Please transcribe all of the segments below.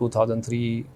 2003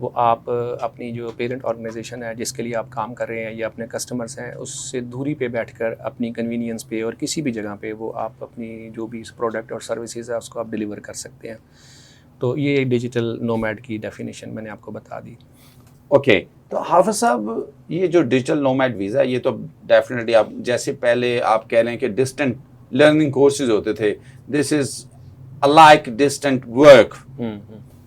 وہ آپ اپنی جو پیرنٹ آرگنائزیشن ہے جس کے لیے آپ کام کر رہے ہیں یا اپنے کسٹمرز ہیں اس سے دوری پہ بیٹھ کر اپنی کنوینئنس پہ اور کسی بھی جگہ پہ وہ آپ اپنی جو بھی پروڈکٹ اور سروسز ہے اس کو آپ ڈیلیور کر سکتے ہیں. تو یہ ایک ڈیجیٹل نومیڈ کی ڈیفینیشن میں نے آپ کو بتا دی. اوکے تو حافظ صاحب یہ جو ڈیجیٹل نومیڈ ویزا یہ تو ڈیفینیٹلی آپ جیسے پہلے آپ کہہ رہے ہیں کہ ڈسٹنٹ لرننگ کورسز ہوتے تھے, دس از لائک ڈسٹنٹ ورک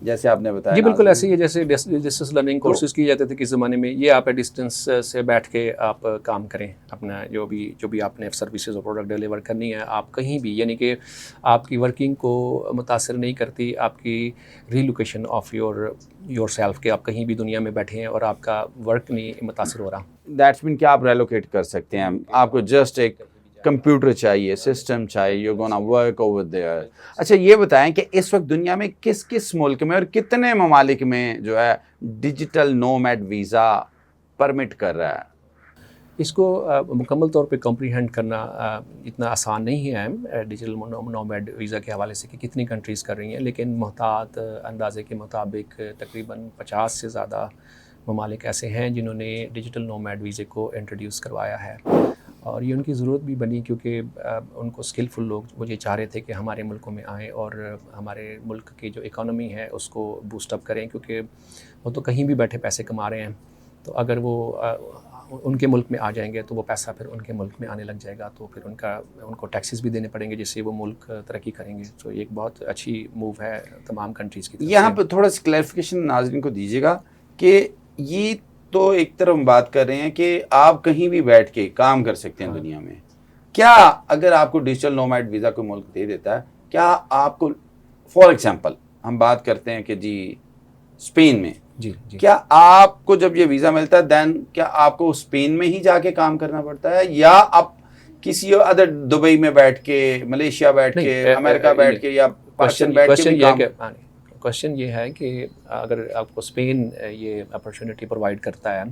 جیسے آپ نے بتایا. جی بالکل ایسے ہی ہے جیسے ڈسٹنس لرننگ کورسز کیے جاتے تھے کس زمانے میں, یہ آپ ڈسٹنس سے بیٹھ کے آپ کام کریں اپنا جو بھی آپ نے سروسز اور پروڈکٹ ڈیلیور کرنی ہے آپ کہیں بھی, یعنی کہ آپ کی ورکنگ کو متاثر نہیں کرتی آپ کی ریلوکیشن آف یور سیلف, کہ آپ کہیں بھی دنیا میں بیٹھے ہیں اور آپ کا ورک نہیں متاثر ہو رہا. دیٹس مین کہ آپ ریلوکیٹ کر سکتے ہیں, آپ کو جسٹ ایک کمپیوٹر چاہیے, سسٹم چاہیے, you gonna work over there. اچھا یہ بتائیں کہ اس وقت دنیا میں کس کس ملک میں اور کتنے ممالک میں جو ہے ڈیجیٹل نومیڈ ویزا پرمٹ کر رہا ہے؟ اس کو مکمل طور پہ کمپریہینڈ کرنا اتنا آسان نہیں ہے ڈیجیٹل نومیڈ ویزا کے حوالے سے کہ کتنی کنٹریز کر رہی ہیں, لیکن محتاط اندازے کے مطابق تقریباً 50 سے زیادہ ممالک ایسے ہیں جنہوں نے ڈیجیٹل نومیڈ ویزے کو انٹروڈیوس کروایا ہے. اور یہ ان کی ضرورت بھی بنی کیونکہ ان کو اسکلفل لوگ وہ یہ چاہ رہے تھے کہ ہمارے ملکوں میں آئیں اور ہمارے ملک کی جو اکانومی ہے اس کو بوسٹ اپ کریں, کیونکہ وہ تو کہیں بھی بیٹھے پیسے کما رہے ہیں, تو اگر وہ ان کے ملک میں آ جائیں گے تو وہ پیسہ پھر ان کے ملک میں آنے لگ جائے گا, تو پھر ان کو ٹیکسز بھی دینے پڑیں گے جس سے وہ ملک ترقی کریں گے. تو یہ ایک بہت اچھی موو ہے تمام کنٹریز کی. یہاں پہ تھوڑا سا کلیریفیکیشن ناظرین کو دیجیے گا کہ یہ تو ایک طرف ہم بات کر رہے ہیں کہ آپ کہیں بھی بیٹھ کے کام کر سکتے ہیں دنیا میں, کیا اگر آپ کو ڈیجیٹل نومیڈ ویزا کوئی ملک دے دیتا ہے, کیا آپ کو فار ایگزامپل ہم بات کرتے ہیں کہ جی اسپین میں, جی کیا آپ کو جب یہ ویزا ملتا ہے دین کیا آپ کو اسپین میں ہی جا کے کام کرنا پڑتا ہے, یا آپ کسی ادر دبئی میں بیٹھ کے, ملیشیا بیٹھ کے, امریکہ بیٹھ کے, یا پاکستان بیٹھ کے کام؟ کوشچن یہ ہے کہ اگر آپ کو اسپین یہ اپرچونیٹی پرووائڈ کرتا ہے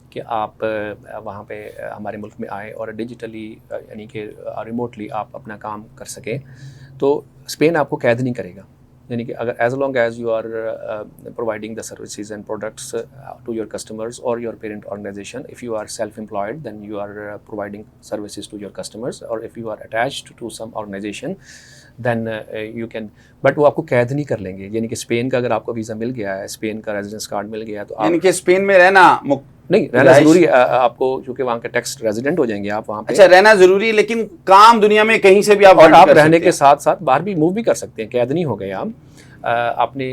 کہ آپ وہاں پہ ہمارے ملک میں آئیں اور ڈیجیٹلی یعنی کہ ریموٹلی آپ اپنا کام کر سکیں, تو اسپین آپ کو قید نہیں کرے گا. یعنی کہ اگر as long as you are providing the services and products to your customers or your parent organization, if you are self employed then you are providing services to your customers, or if you are attached to some organization then you can, but وہ آپ کو قید نہیں کر لیں گے. یعنی کہ اسپین کا اگر آپ کو ویزا مل گیا ہے, اسپین کا ریزیڈنس کارڈ مل گیا ہے, تو یعنی کہ اسپین میں رہنا نہیں رہنا ضروری ہے آپ کو, چونکہ وہاں کے ٹیکس ریزیڈنٹ ہو جائیں گے آپ وہاں پہ. اچھا رہنا ضروری ہے, لیکن کام دنیا میں کہیں سے بھی آپ, اور آپ رہنے کے ساتھ ساتھ باہر بھی موو بھی کر سکتے ہیں, قید نہیں ہو گئے آپ. آپ نے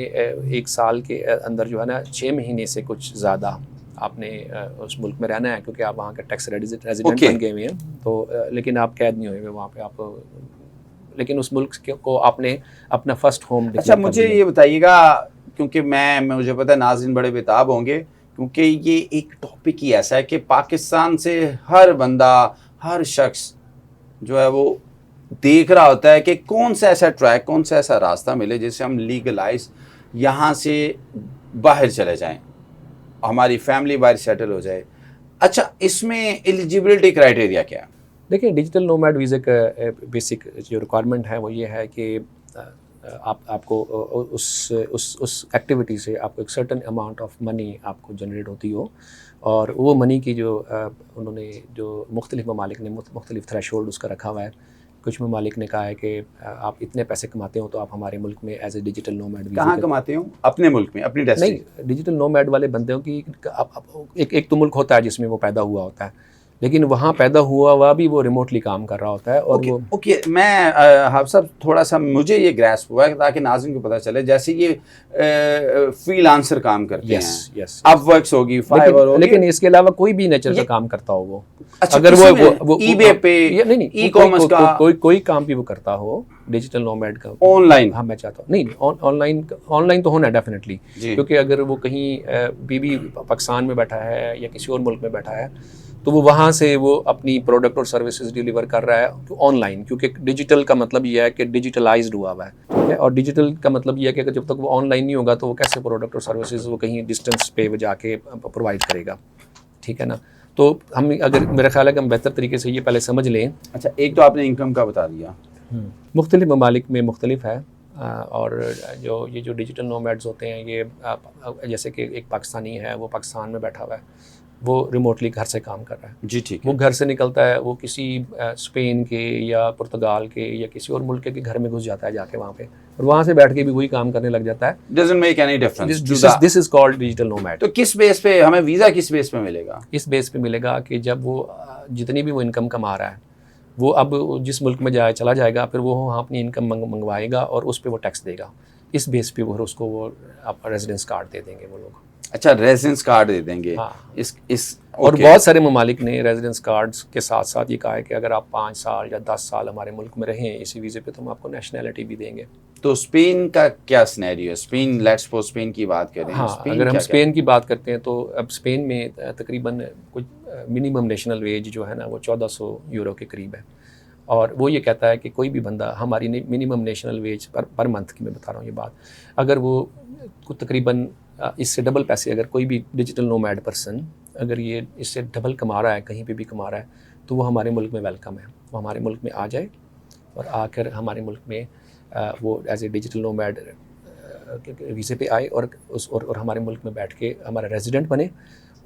1 سال کے اندر جو ہے نا 6 مہینے سے کچھ زیادہ آپ نے اس ملک میں رہنا ہے, کیونکہ آپ وہاں کے ٹیکس ریزیڈنٹ بن گئے ہوئے ہیں, تو لیکن آپ قید نہیں ہوئے ہوئے وہاں پہ آپ, لیکن اس ملک کو آپ نے اپنا فرسٹ ہوم. اچھا مجھے یہ بتائیے گا, کیونکہ مجھے پتا ہے ناظرین بڑے بےتاب ہوں گے, کیونکہ یہ ایک ٹاپک ہی ایسا ہے کہ پاکستان سے ہر بندہ, ہر شخص جو ہے وہ دیکھ رہا ہوتا ہے کہ کون سا ایسا ٹریک, کون سا ایسا راستہ ملے جس سے ہم لیگلائز یہاں سے باہر چلے جائیں, ہماری فیملی باہر سیٹل ہو جائے. اچھا اس میں ایلیجیبلٹی کرائٹیریا کیا ہے؟ دیکھیں ڈیجیٹل نومیڈ ویزے کا بیسک جو ریکوائرمنٹ ہے وہ یہ ہے کہ آپ کو اس ایکٹیویٹی سے آپ کو ایک سرٹن اماؤنٹ آف منی آپ کو جنریٹ ہوتی ہو, اور وہ منی کی جو انہوں نے جو مختلف ممالک نے مختلف تھریش ہولڈ اس کا رکھا ہوا ہے. کچھ ممالک نے کہا ہے کہ آپ اتنے پیسے کماتے ہو تو آپ ہمارے ملک میں as a digital nomad visa. کہاں کماتے ہو؟ اپنے ملک میں, اپنی ڈیسٹینیشن. نہیں, ڈیجیٹل نومیڈ والے بندوں کی ایک تو ملک ہوتا ہے جس میں وہ پیدا ہوا ہوتا ہے, لیکن وہاں پیدا ہوا بھی وہ ریموٹلی کام کر رہا ہوتا ہے. اور وہ اوکے میں حافظ صاحب تھوڑا سا مجھے یہ گریسپ ہوا ہے تاکہ ناظرین کو پتہ چلے, جیسے یہ فری لانسر کام کرتے ہیں, اپ ورکس ہوگی, فائیور ہوگی, لیکن اس کے علاوہ کوئی بھی نیچر کا کام کرتا ہو, وہ اگر وہ ای بے پہ, نہیں ای کامرس کا کوئی کام بھی وہ کرتا ہو ڈیجیٹل نومیڈ کا آن لائن, ہاں میں چاہتا ہوں نہیں آن لائن تو ہونا ہے ڈیفینیٹلی, کیونکہ اگر وہ کہیں بھی پاکستان میں بیٹھا ہے یا کسی اور ملک میں بیٹھا ہے تو وہ وہاں سے وہ اپنی پروڈکٹ اور سروسز ڈیلیور کر رہا ہے آن لائن, کیونکہ ڈیجیٹل کا مطلب یہ ہے کہ ڈیجیٹلائزڈ ہوا ہے, ٹھیک ہے. اور ڈیجیٹل کا مطلب یہ ہے کہ جب تک وہ آن لائن نہیں ہوگا تو وہ کیسے پروڈکٹ اور سروسز وہ کہیں ڈسٹینس پہ جا کے پرووائڈ کرے گا, ٹھیک ہے نا. تو ہم اگر میرا خیال ہے کہ ہم بہتر طریقے سے یہ پہلے سمجھ لیں. اچھا ایک تو آپ نے انکم کا بتا دیا, مختلف ممالک میں مختلف ہے, اور جو یہ جو ڈیجیٹل نومیڈز ہوتے ہیں یہ جیسے کہ ایک پاکستانی ہے وہ پاکستان میں بیٹھا ہوا ہے, وہ ریموٹلی گھر سے کام کر رہا ہے. جی ٹھیک وہ گھر سے نکلتا ہے, وہ کسی اسپین کے یا پرتگال کے یا کسی اور ملک کے گھر میں گھس جاتا ہے جا کے وہاں پہ, اور وہاں سے بیٹھ کے بھی وہی کام کرنے لگ جاتا ہے. doesn't make any difference. This is called digital nomad. تو کس بیس پہ ہمیں ویزا کس بیس پہ ملے گا؟ اس بیس پہ ملے گا کہ جب وہ جتنی بھی وہ انکم کما رہا ہے وہ اب جس ملک میں چلا جائے گا پھر وہ وہاں اپنی انکم منگوائے گا اور اس پہ وہ ٹیکس دے گا. اس بیس پہ وہ اس کو وہ ریزیڈنس کارڈ دے دیں گے وہ لوگ. اچھا ریزیڈنس کارڈ دے دیں گے. ہاں. اس اور بہت سارے ممالک نے ریزیڈنس کارڈز کے ساتھ ساتھ یہ کہا ہے کہ اگر آپ 5 سال یا 10 سال ہمارے ملک میں رہیں اسی ویزے پہ تو ہم آپ کو نیشنلٹی بھی دیں گے. تو اسپین کا کیا سینیریو ہے؟ اسپین لیٹس سپوز اسپین کی بات کریں. ہاں اگر ہم اسپین کی بات کرتے ہیں تو اب اسپین میں تقریباً کچھ منیمم نیشنل ویج جو ہے نا وہ 1400 یورو کے قریب ہے, اور وہ یہ کہتا ہے کہ کوئی بھی بندہ ہماری minimum national veg per month کی میں بتا رہا ہوں یہ بات, اگر وہ تقریباً اس سے ڈبل پیسے اگر کوئی بھی ڈیجیٹل نومیڈ پرسن اگر یہ اس سے ڈبل کما رہا ہے کہیں پہ بھی کما رہا ہے تو وہ ہمارے ملک میں ویلکم ہے. وہ ہمارے ملک میں آ جائے اور آ کر ہمارے ملک میں وہ ایز اے ڈیجیٹل نومیڈ ویزے پہ آئے اور ہمارے ملک میں بیٹھ کے ہمارا ریزیڈنٹ بنے,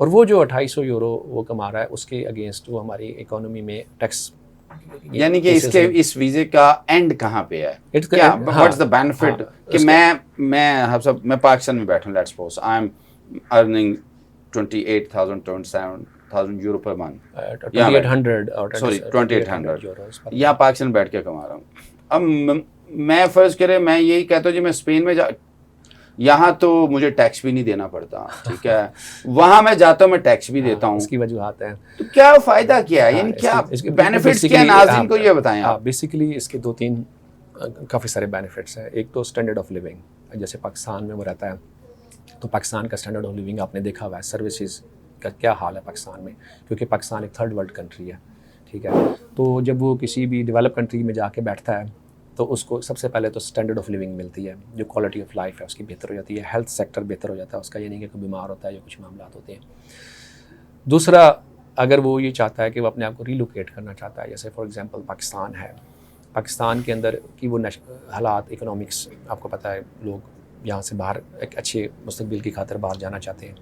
اور وہ جو 2800 یورو وہ کما رہا ہے اس کے اگینسٹ وہ ہماری اکانومی میں ٹیکس. یعنی کہ اس ویزے کا اینڈ کہاں پہ ہے؟ کیا واٹس دا بینیفٹ کہ میں پاکستان میں بیٹھوں, let's suppose I am earning 28,000 euro per month, 2800 یا پاکستان بیٹھ کے کما رہا ہوں. اب میں فرض کرے میں یہی کہتا ہوں جی میں اسپین میں یہاں تو مجھے ٹیکس بھی نہیں دینا پڑتا, ٹھیک ہے, وہاں میں جاتا ہوں میں ٹیکس بھی دیتا ہوں. اس کی وجوہات ہیں. تو کیا فائدہ کیا ہے, یعنی کیا بینیفٹس کیا ہیں, ناظرین کو یہ بتائیں آپ. بیسیکلی اس کے 2-3 کافی سارے بینیفٹس ہیں. ایک تو اسٹینڈرڈ آف لیونگ, جیسے پاکستان میں وہ رہتا ہے تو پاکستان کا اسٹینڈرڈ آف لیونگ آپ نے دیکھا ہوا ہے, سروسز کا کیا حال ہے پاکستان میں, کیونکہ پاکستان ایک تھرڈ ورلڈ کنٹری ہے, ٹھیک ہے. تو جب وہ کسی بھی ڈیولپ کنٹری میں جا کے بیٹھتا ہے تو اس کو سب سے پہلے تو اسٹینڈرڈ آف لیونگ ملتی ہے, جو کوالٹی آف لائف ہے اس کی بہتر ہو جاتی ہے, ہیلتھ سیکٹر بہتر ہو جاتا ہے اس کا, یہ نہیں کہ کوئی بیمار ہوتا ہے یا کچھ معاملات ہوتے ہیں. دوسرا اگر وہ یہ چاہتا ہے کہ وہ اپنے آپ کو ریلوکیٹ کرنا چاہتا ہے, جیسے فار ایگزامپل پاکستان ہے, پاکستان کے اندر کی وہ حالات اکنامکس آپ کو پتہ ہے, لوگ یہاں سے باہر ایک اچھے مستقبل کی خاطر باہر جانا چاہتے ہیں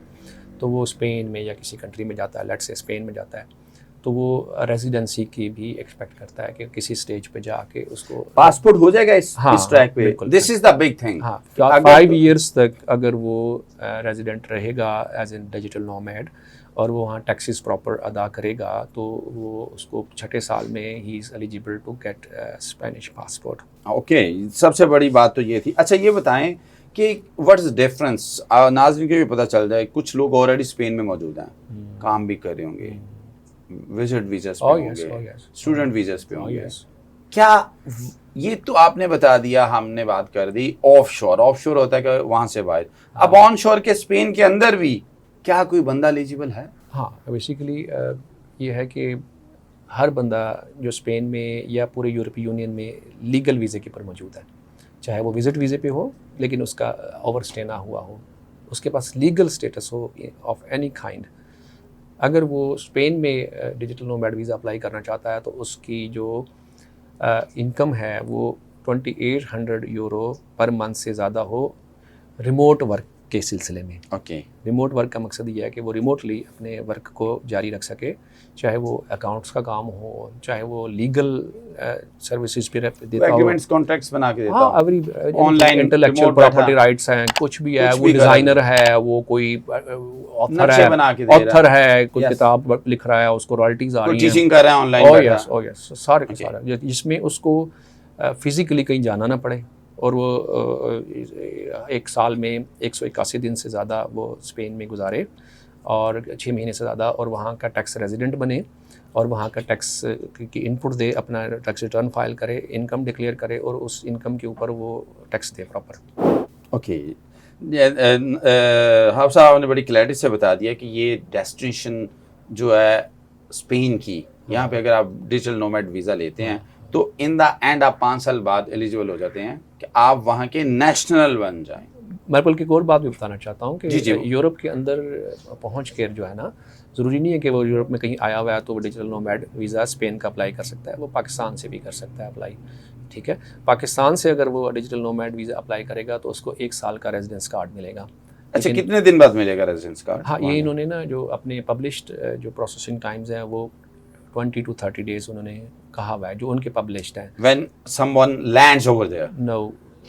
تو وہ اسپین میں یا کسی کنٹری میں جاتا ہے, لیٹ سے اسپین میں جاتا ہے تو وہ ریزیڈنسی کی بھی ایکسپیکٹ کرتا ہے کہ کسی سٹیج پہ جا کے اس کو پاسپورٹ ہو جائے گا اس ٹریک پہ. دس از دا بگ تھنگ. ہاں 5 ایئرس تک اگر وہ ریزیڈنٹ رہے گا ایز اے ڈیجیٹل نومیڈ اور وہ وہاں ٹیکسز پراپر ادا کرے گا تو وہ اس کو 6 سال میں ہی is eligible to get Spanish passport. Okay, سب سے بڑی بات تو یہ تھی. اچھا یہ بتائیں کہ واٹ از ڈفرنس, ناظرین کو بھی پتہ چل جائے, کچھ لوگ آلریڈی اسپین میں موجود ہیں, کام بھی کر رہے ہوں گے, وزٹ ویزاز پہ ہوں گے, اسٹوڈنٹ ویزاز پہ ہوں گے, کیا یہ تو آپ نے بتا دیا, ہم نے بات کر دی آف شور. آف شور ہوتا ہے کہ وہاں سے باہر. اب آن شور کے اسپین کے اندر بھی کیا کوئی بندہ ایلیجیبل ہے؟ ہاں بیسیکلی یہ ہے کہ ہر بندہ جو اسپین میں یا پورے یورپی یونین میں لیگل ویزے کے پر موجود ہے, چاہے وہ وزٹ ویزے پہ ہو لیکن اس کا اوور اسٹے نہ ہوا ہو, اس کے پاس لیگل اسٹیٹس ہو آف اینی کائنڈ. اگر وہ اسپین میں ڈیجیٹل نومیڈ ویزا اپلائی کرنا چاہتا ہے تو اس کی جو انکم ہے وہ 2800 یورو پر منتھ سے زیادہ ہو ریموٹ ورک کے سلسلے میں. اوکے, ریموٹ ورک کا مقصد یہ ہے کہ وہ ریموٹلی اپنے ورک کو جاری رکھ سکے, چاہے وہ اکاؤنٹس کا کام ہو, چاہے وہ لیگل سروسز پہ دیتا ہو, ایگریمنٹس کانٹریکٹس بنا کے دیتا ہو, online intellectual property rights ہیں, کچھ بھی ہے, وہ ڈیزائنر ہے, وہ کوئی آتھر ہے, کوئی کتاب لکھ رہا ہے, اس کو رائلٹیز آ رہی ہیں, ٹیچنگ کر رہا ہے آن لائن, سارے کا سارا, جس میں اس کو فزیکلی کہیں جانا نہ پڑے اور وہ 1 سال میں 181 دن سے زیادہ وہ اسپین میں گزارے اور 6 مہینے سے زیادہ, اور وہاں کا ٹیکس ریزیڈنٹ بنے اور وہاں کا ٹیکس کی ان پٹ دے, اپنا ٹیکس ریٹرن فائل کرے, انکم ڈکلیئر کرے اور اس انکم کے اوپر وہ ٹیکس دے پراپر. اوکے, حافظ صاحب نے بڑی کلیئرٹی سے بتا دیا کہ یہ ڈیسٹینیشن جو ہے اسپین کی, یہاں پہ اگر آپ ڈیجیٹل نومیڈ ویزا لیتے ہیں تو ان دا اینڈ آپ 5 سال بعد ایلیجیبل ہو جاتے ہیں کہ آپ وہاں کے نیشنل بن جائیں. میں بلکہ ایک اور بات بھی بتانا چاہتا ہوں کہ یورپ کے اندر پہنچ کے جو ہے نا, ضروری نہیں ہے کہ وہ یورپ میں کہیں آیا ہوا ہے تو وہ ڈیجیٹل نومیڈ ویزا اسپین کا اپلائی کر سکتا ہے, وہ پاکستان سے بھی کر سکتا ہے اپلائی, ٹھیک ہے. پاکستان سے اگر وہ ڈیجیٹل نومیڈ ویزا اپلائی کرے گا تو اس کو 1 سال کا ریزیڈنس کارڈ ملے گا. اچھا کتنے دن بعد ملے گا ریزیڈنس کارڈ؟ ہاں یہ انہوں نے نا جو اپنے پبلشڈ جو پروسیسنگ ٹائمز ہیں وہ 20 to 30 days انہوں نے کہا ہوا ہے جو ان کے پبلشڈ ہیں. when someone lands over there. No,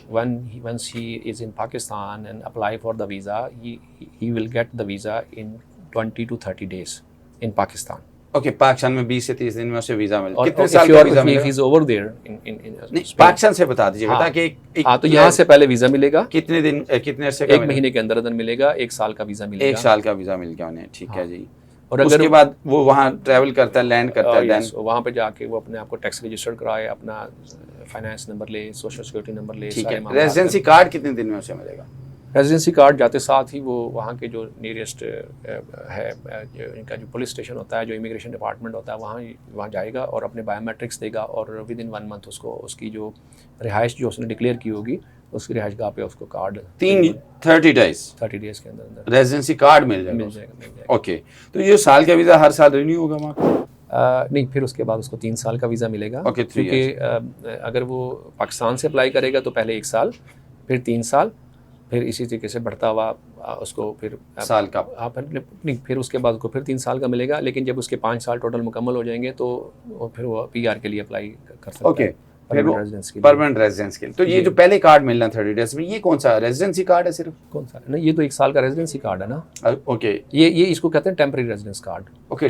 once he is in Pakistan and apply for the visa, he will get the visa in 20 to 30 days in Pakistan. Okay Pakistan میں 20 سے 30 دن میں اسے ویزا ملے. اور کتنے سال کا ویزا ملے if he is over there نہیں پاکستان سے بتا دیجیے گا تاکہ ہاں تو یہاں سے پہلے ویزا ملے گا. کتنے دن کتنے عرصے کا؟ 1 مہینے کے اندر ملے گا. 1 سال کا ویزا ملے گا. 1 سال کا ویزا مل گیا انہیں. ٹھیک ہے جی. اور اس کے بعد وہ وہاں ٹریول کرتا ہے لینڈ کرتا ہے دین وہاں پہ جا کے وہ اپنے آپ کو ٹیکس رجسٹر کرائے, اپنا فائنانس نمبر لے, سوشل سیکورٹی نمبر لے. ٹھیک ہے. ریزیڈنسی کارڈ کتنے دن میں اسے ملے گا؟ ریزیڈنسی کارڈ جاتے ساتھ ہی وہ وہاں کے جو نیئرسٹ ہے ان کا جو پولیس اسٹیشن ہوتا ہے, جو امیگریشن ڈپارٹمنٹ ہوتا ہے وہاں جائے گا اور اپنے بایو میٹرکس دے گا اور ود ان 1 month اس کو اس کی جو رہائش جو اس نے ڈکلیئر کی ہوگی اس کی رہائش گاہ پہ اس کو کارڈ 30 days کے اندر ریزیڈنسی کارڈ مل جائے گا. اوکے تو یہ سال کا ویزا ہر سال رینیو ہوگا وہاں؟ نہیں پھر اس کے بعد اس کو 3 سال کا ویزا ملے گا. کیونکہ اگر وہ پاکستان سے اپلائی کرے گا تو پہلے 1 سال, پھر 3 سال, پھر اسی طریقے سے بڑھتا ہوا اس کو پھر سال کا نہیں پھر اس کے بعد اس کو پھر 3 سال کا ملے گا. لیکن جب اس کے 5 سال ٹوٹل مکمل ہو جائیں گے تو پھر وہ PR کے لیے اپلائی کر سکتا ہے. اوکے پرماننٹ ریزیڈنس کے لیے. تو یہ جو پہلے کارڈ ملنا 30 days میں یہ کون سا ریزیڈنسی کارڈ ہے صرف؟ کون سا نہیں یہ تو 1 سال کا ریزیڈنسی کارڈ ہے نا. اوکے یہ اس کو کہتے ہیں temporary residence card. Okay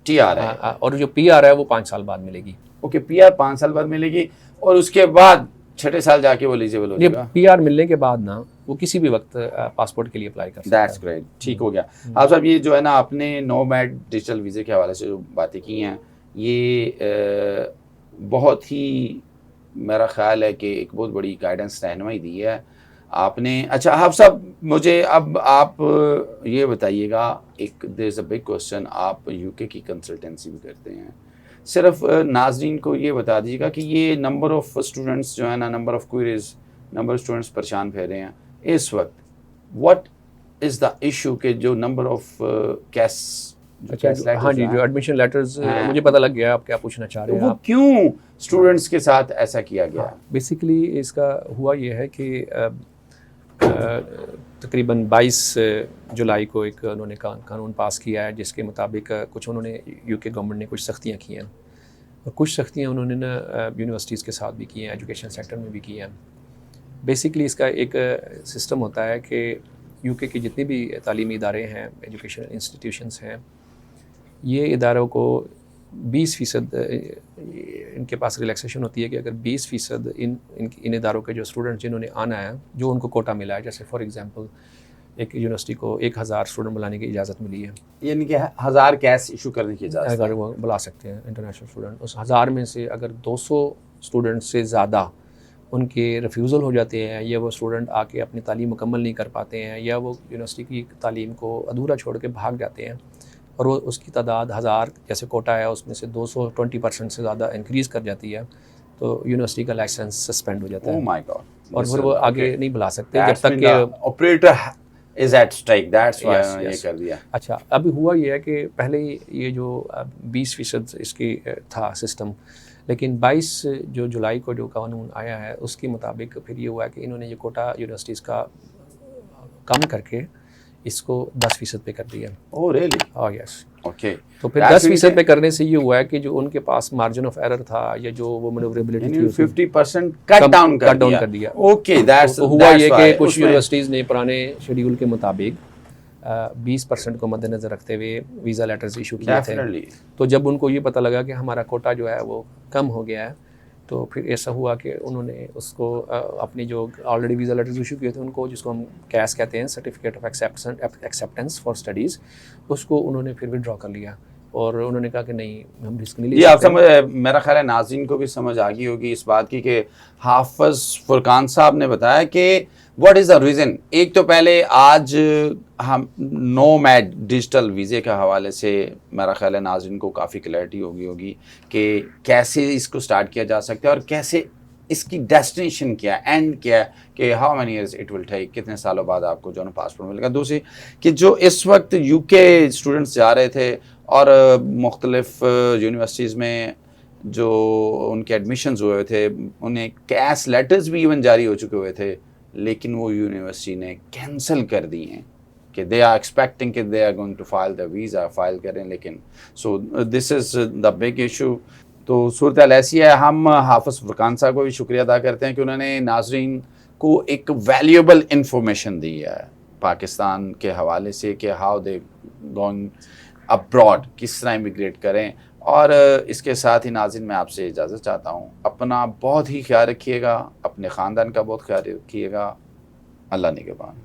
TR ہے. اور جو PR ہے وہ 5 سال بعد ملے گی. اوکے PR 5 سال بعد ملے گی اور اس کے بعد 6 سال جا کے وہ ایلیجیبل ہو جائے گا. PR ملنے کے بعد نا وہ کسی بھی وقت پاسپورٹ کے لیے اپلائی کر سکتا ہے. That's great. ٹھیک ہو گیا. آپ صاحب یہ جو ہے نا آپ نے نومیڈ ڈیجیٹل ویزے کے حوالے سے جو باتیں کی ہیں یہ بہت ہی میرا خیال ہے کہ ایک بہت بڑی گائیڈنس رہنمائی دی ہے آپ نے. اچھا آپ صاحب مجھے اب آپ یہ بتائیے گا ایک دیر از اے بگ کوشچن, آپ UK کی کنسلٹنسی بھی کرتے ہیں, صرف ناظرین کو یہ بتا دیجیے گا کہ یہ نمبر آف اسٹوڈنٹس جو ہے نا number of queries number of students پریشان پھر رہے ہیں اس وقت, واٹ از دا ایشو کہ جو نمبر آف کیس ہاں جی جو ایڈمیشن لیٹرز مجھے پتہ لگ گیا آپ کیا پوچھنا چاہ رہے ہیں. وہ کیوں اسٹوڈنٹس کے ساتھ ایسا کیا گیا؟ بیسیکلی اس کا ہوا یہ ہے کہ تقریباً 22 جولائی کو ایک انہوں نے قانون پاس کیا ہے جس کے مطابق کچھ انہوں نے UK گورنمنٹ نے کچھ سختیاں کی ہیں اور کچھ سختیاں انہوں نے نا یونیورسٹیز کے ساتھ بھی کی ہیں, ایجوکیشن سیکٹر میں بھی کی ہیں. بیسیکلی اس کا ایک سسٹم ہوتا ہے کہ UK کے جتنے بھی تعلیمی ادارے ہیں, ایجوکیشن انسٹیٹیوشنس ہیں, یہ اداروں کو 20% ان کے پاس ریلیکسیشن ہوتی ہے کہ اگر 20% ان اداروں کے جو اسٹوڈنٹ جنہوں نے آنا ہے جو ان کو کوٹا ملا ہے, جیسے فار ایگزامپل ایک یونیورسٹی کو 1000 اسٹوڈنٹ بلانے کی اجازت ملی ہے, یعنی کہ 1000 کیس ایشو کرنے کی اجازت اگر وہ بلا سکتے ہیں انٹرنیشنل اسٹوڈنٹ. اس 1000 میں سے اگر 200 اسٹوڈنٹ سے زیادہ ان کے ریفیوزل ہو جاتے ہیں یا وہ اسٹوڈنٹ آ کے اپنی تعلیم مکمل نہیں کر پاتے ہیں یا وہ یونیورسٹی کی تعلیم کو ادھورا چھوڑ کے بھاگ جاتے ہیں اور وہ اس کی تعداد 1000 جیسے کوٹا ہے اس میں سے 220% سے زیادہ انکریز کر جاتی ہے تو یونیورسٹی کا لائسنس سسپینڈ ہو جاتا ہے. Oh my God. اور پھر وہ آگے نہیں بلا سکتے جب تک کہ operator is at strike. That's why یہ کر دیا. اچھا ابھی ہوا یہ ہے کہ پہلے یہ جو 20% اس کی تھا سسٹم, لیکن 22 جو جولائی کو جو قانون آیا ہے اس کے مطابق پھر یہ ہوا ہے کہ انہوں نے یہ کوٹا یونیورسٹیز کا کم کر کے اس کو 10% پہ کر دیا. Oh really? Oh yes. Okay. تو پھر 10% پہ کرنے سے یہ ہوا ہے کہ جو ان کے پاس مارجن آف ایرر تھا یا جو وہ مینووربلٹی تھی 50% کٹ ڈاؤن کر دیا. Okay, that's ہوا یہ کہ کچھ یونیورسٹیز نے پرانے شیڈیول کے مطابق 20% کو مد نظر رکھتے ہوئے ویزا لیٹرز ایشو کیے تھے. تو جب ان کو یہ پتہ لگا کہ ہمارا کوٹا جو ہے وہ کم ہو گیا ہے تو پھر ایسا ہوا کہ انہوں نے اس کو اپنی جو آلریڈی ویزا لیٹرز ایشو کیے تھے ان کو جس کو ہم کیس کہتے ہیں certificate of acceptance for studies, اس کو انہوں نے پھر ودرا کر لیا اور انہوں نے کہا کہ نہیں ہم رسک نہیں لے سکتے. یہ آپ میرا خیال ہے ناظرین کو بھی سمجھ آ گئی ہوگی اس بات کی کہ حافظ فرقان صاحب نے بتایا کہ واٹ از دا ریزن. ایک تو پہلے آج ہم نومیڈ ڈیجیٹل ویزے کے حوالے سے میرا خیال ہے ناظرین کو کافی کلیئرٹی ہوگی کہ کیسے اس کو سٹارٹ کیا جا سکتا ہے اور کیسے اس کی ڈیسٹینیشن کیا ہے, اینڈ کیا ہے, کہ how many years it will take, کتنے سالوں بعد آپ کو جو ہے پاسپورٹ ملے گا. دوسری کہ جو اس وقت UK اسٹوڈنٹس جا رہے تھے اور مختلف یونیورسٹیز میں جو ان کے ایڈمیشنز ہوئے تھے انہیں کیس لیٹرز بھی ایون جاری ہو چکے ہوئے تھے، لیکن وہ یونیورسٹی نے کینسل کر دی ہیں کہ دے آر ایکسپیکٹنگ کہ they are going to file the visa, file کریں، لیکن سو دس از دا بگ ایشو. تو صورتحال ایسی ہے. ہم حافظ فرقان صاحب کو بھی شکریہ ادا کرتے ہیں کہ انہوں نے ناظرین کو ایک ویلیوبل انفارمیشن دی ہے پاکستان کے حوالے سے کہ ہاؤ دے گوئنگ ابراڈ، کس طرح امیگریٹ کریں. اور اس کے ساتھ ہی ناظرین میں آپ سے اجازت چاہتا ہوں. اپنا بہت ہی خیال رکھیے گا، اپنے خاندان کا بہت خیال رکھیے گا. اللہ نگہبان.